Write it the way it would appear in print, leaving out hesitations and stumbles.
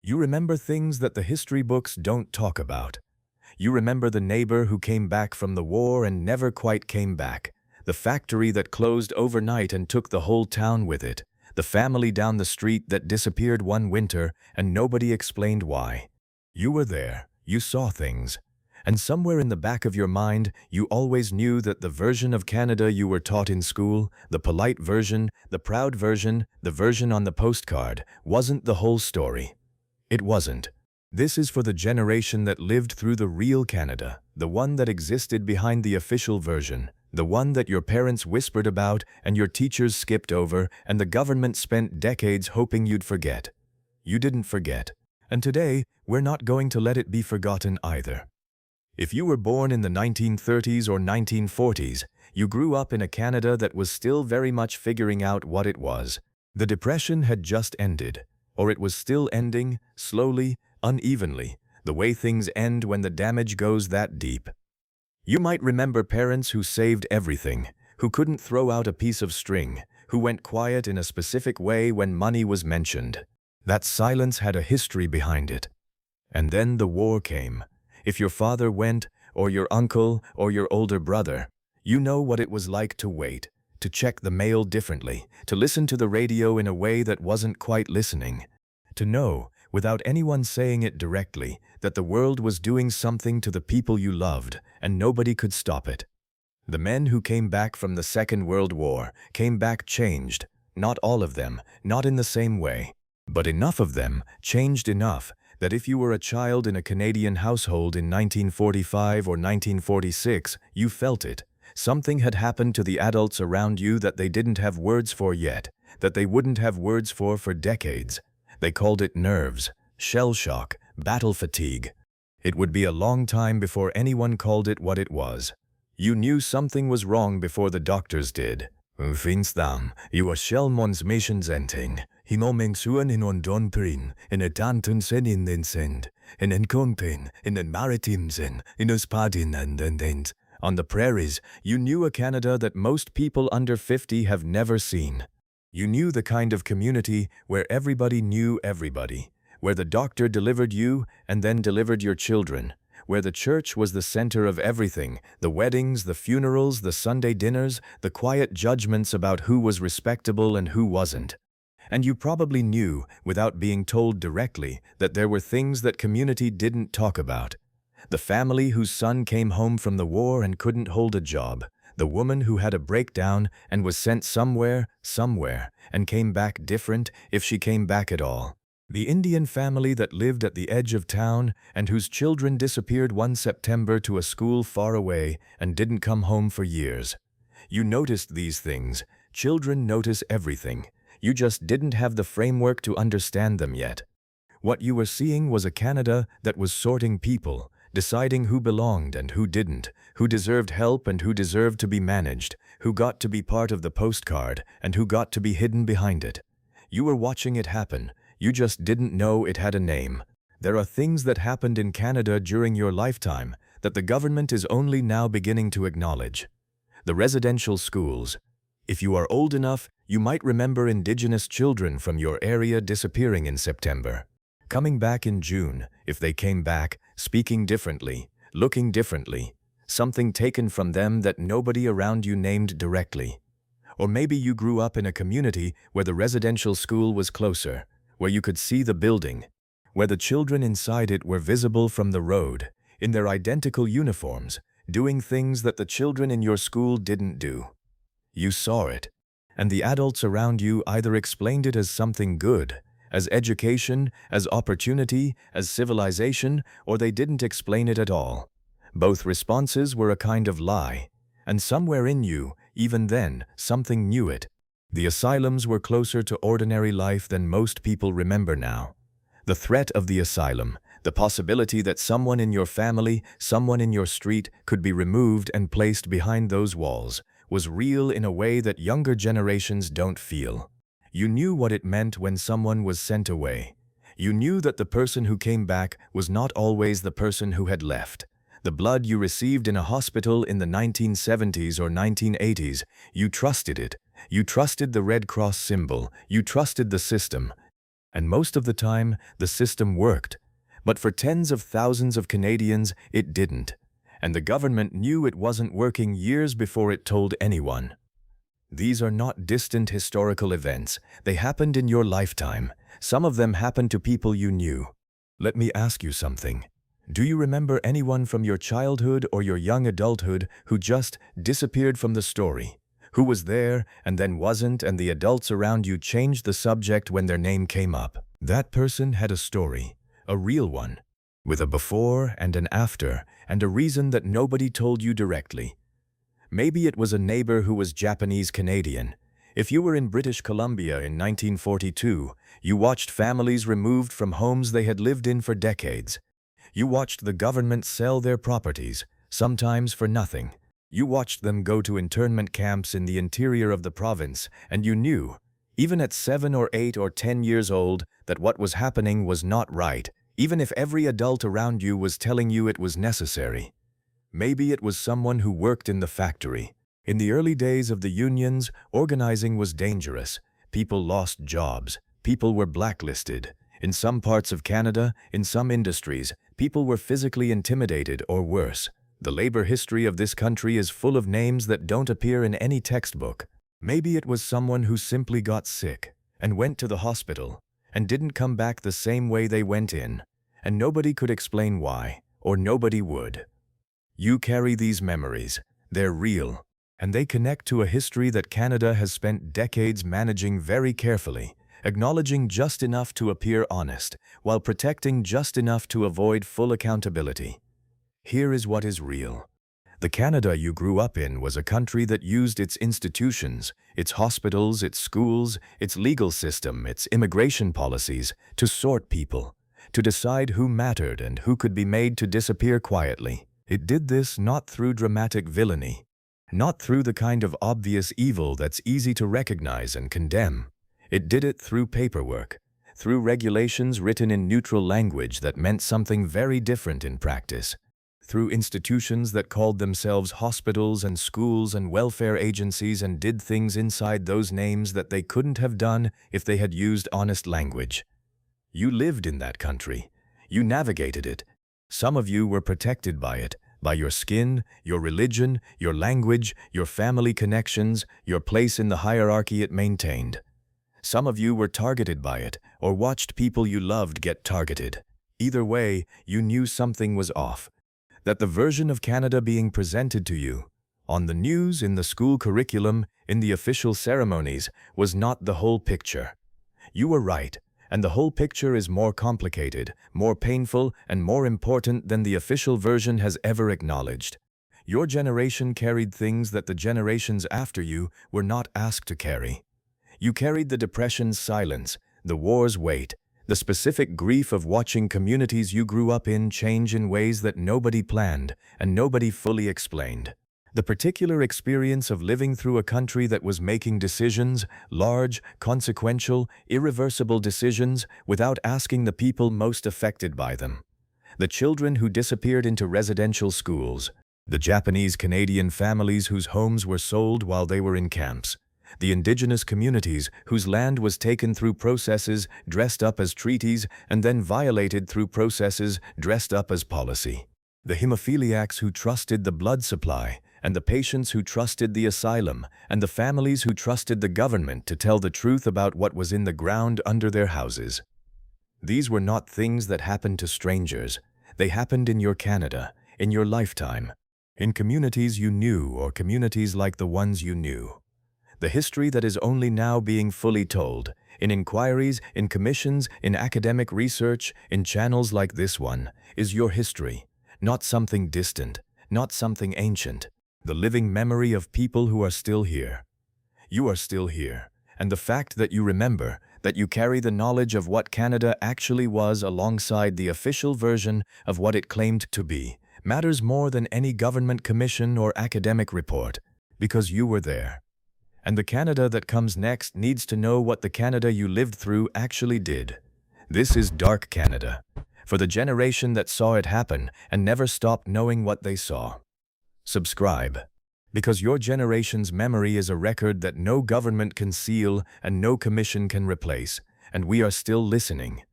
You remember things that the history books don't talk about. You remember the neighbor who came back from the war and never quite came back, the factory that closed overnight and took the whole town with it, the family down the street that disappeared one winter and nobody explained why. You were there, you saw things. And somewhere in the back of your mind, you always knew that the version of Canada you were taught in school, the polite version, the proud version, the version on the postcard, wasn't the whole story. It wasn't. This is for the generation that lived through the real Canada, the one that existed behind the official version, the one that your parents whispered about and your teachers skipped over and the government spent decades hoping you'd forget. You didn't forget. And today, we're not going to let it be forgotten either. If you were born in the 1930s or 1940s, you grew up in a Canada that was still very much figuring out what it was. The Depression had just ended, or it was still ending, slowly, unevenly, the way things end when the damage goes that deep. You might remember parents who saved everything, who couldn't throw out a piece of string, who went quiet in a specific way when money was mentioned. That silence had a history behind it. And then the war came. If your father went, or your uncle, or your older brother, you know what it was like to wait, to check the mail differently, to listen to the radio in a way that wasn't quite listening, to know, without anyone saying it directly, that the world was doing something to the people you loved, and nobody could stop it. The men who came back from the Second World War came back changed, not all of them, not in the same way, but enough of them changed enough that if you were a child in a Canadian household in 1945 or 1946, you felt it. Something had happened to the adults around you that they didn't have words for yet, that they wouldn't have words for decades. They called it nerves, shell shock, battle fatigue. It would be a long time before anyone called it what it was. You knew something was wrong before the doctors did. Finstam, you are shell mons mission zenting. Hinoming suan in on don prin, in a tantun sen in den send, in en compin, in den maritime zen, in us padin and then. On the prairies, you knew a Canada that most people under 50 have never seen. You knew the kind of community where everybody knew everybody, where the doctor delivered you and then delivered your children, where the church was the center of everything, the weddings, the funerals, the Sunday dinners, the quiet judgments about who was respectable and who wasn't. And you probably knew, without being told directly, that there were things that community didn't talk about. The family whose son came home from the war and couldn't hold a job, the woman who had a breakdown and was sent somewhere, and came back different if she came back at all. The Indian family that lived at the edge of town and whose children disappeared one September to a school far away and didn't come home for years. You noticed these things. Children notice everything. You just didn't have the framework to understand them yet. What you were seeing was a Canada that was sorting people, deciding who belonged and who didn't, who deserved help and who deserved to be managed, who got to be part of the postcard and who got to be hidden behind it. You were watching it happen. You just didn't know it had a name. There are things that happened in Canada during your lifetime that the government is only now beginning to acknowledge. The residential schools. If you are old enough, you might remember Indigenous children from your area disappearing in September. Coming back in June, if they came back, speaking differently, looking differently, something taken from them that nobody around you named directly. Or maybe you grew up in a community where the residential school was closer, where you could see the building, where the children inside it were visible from the road, in their identical uniforms, doing things that the children in your school didn't do. You saw it, and the adults around you either explained it as something good, as education, as opportunity, as civilization, or they didn't explain it at all. Both responses were a kind of lie, and somewhere in you, even then, something knew it. The asylums were closer to ordinary life than most people remember now. The threat of the asylum, the possibility that someone in your family, someone in your street could be removed and placed behind those walls, was real in a way that younger generations don't feel. You knew what it meant when someone was sent away. You knew that the person who came back was not always the person who had left. The blood you received in a hospital in the 1970s or 1980s, you trusted it. You trusted the Red Cross symbol. You trusted the system. And most of the time, the system worked. But for tens of thousands of Canadians, it didn't. And the government knew it wasn't working years before it told anyone. These are not distant historical events. They happened in your lifetime. Some of them happened to people you knew. Let me ask you something. Do you remember anyone from your childhood or your young adulthood who just disappeared from the story? Who was there and then wasn't, and the adults around you changed the subject when their name came up? That person had a story, a real one, with a before and an after, and a reason that nobody told you directly. Maybe it was a neighbor who was Japanese-Canadian. If you were in British Columbia in 1942, you watched families removed from homes they had lived in for decades. You watched the government sell their properties, sometimes for nothing. You watched them go to internment camps in the interior of the province, and you knew, even at 7 or 8 or 10 years old, that what was happening was not right, even if every adult around you was telling you it was necessary. Maybe it was someone who worked in the factory. In the early days of the unions, organizing was dangerous. People lost jobs. People were blacklisted. In some parts of Canada, in some industries, people were physically intimidated or worse. The labor history of this country is full of names that don't appear in any textbook. Maybe it was someone who simply got sick and went to the hospital and didn't come back the same way they went in, and nobody could explain why, or nobody would. You carry these memories. They're real, and they connect to a history that Canada has spent decades managing very carefully, acknowledging just enough to appear honest, while protecting just enough to avoid full accountability. Here is what is real. The Canada you grew up in was a country that used its institutions, its hospitals, its schools, its legal system, its immigration policies, to sort people, to decide who mattered and who could be made to disappear quietly. It did this not through dramatic villainy, not through the kind of obvious evil that's easy to recognize and condemn. It did it through paperwork, through regulations written in neutral language that meant something very different in practice, through institutions that called themselves hospitals and schools and welfare agencies and did things inside those names that they couldn't have done if they had used honest language. You lived in that country. You navigated it. Some of you were protected by it, by your skin, your religion, your language, your family connections, your place in the hierarchy it maintained. Some of you were targeted by it, or watched people you loved get targeted. Either way, you knew something was off. That the version of Canada being presented to you, on the news, in the school curriculum, in the official ceremonies, was not the whole picture. You were right. And the whole picture is more complicated, more painful, and more important than the official version has ever acknowledged. Your generation carried things that the generations after you were not asked to carry. You carried the Depression's silence, the war's weight, the specific grief of watching communities you grew up in change in ways that nobody planned and nobody fully explained. The particular experience of living through a country that was making decisions, large, consequential, irreversible decisions, without asking the people most affected by them. The children who disappeared into residential schools. The Japanese-Canadian families whose homes were sold while they were in camps. The Indigenous communities whose land was taken through processes dressed up as treaties and then violated through processes dressed up as policy. The hemophiliacs who trusted the blood supply, and the patients who trusted the asylum, and the families who trusted the government to tell the truth about what was in the ground under their houses. These were not things that happened to strangers. They happened in your Canada, in your lifetime, in communities you knew or communities like the ones you knew. The history that is only now being fully told, in inquiries, in commissions, in academic research, in channels like this one, is your history, not something distant, not something ancient. The living memory of people who are still here. You are still here, and the fact that you remember, that you carry the knowledge of what Canada actually was alongside the official version of what it claimed to be, matters more than any government commission or academic report, because you were there. And the Canada that comes next needs to know what the Canada you lived through actually did. This is dark Canada, for the generation that saw it happen and never stopped knowing what they saw. Subscribe, because your generation's memory is a record that no government can seal and no commission can replace, and we are still listening.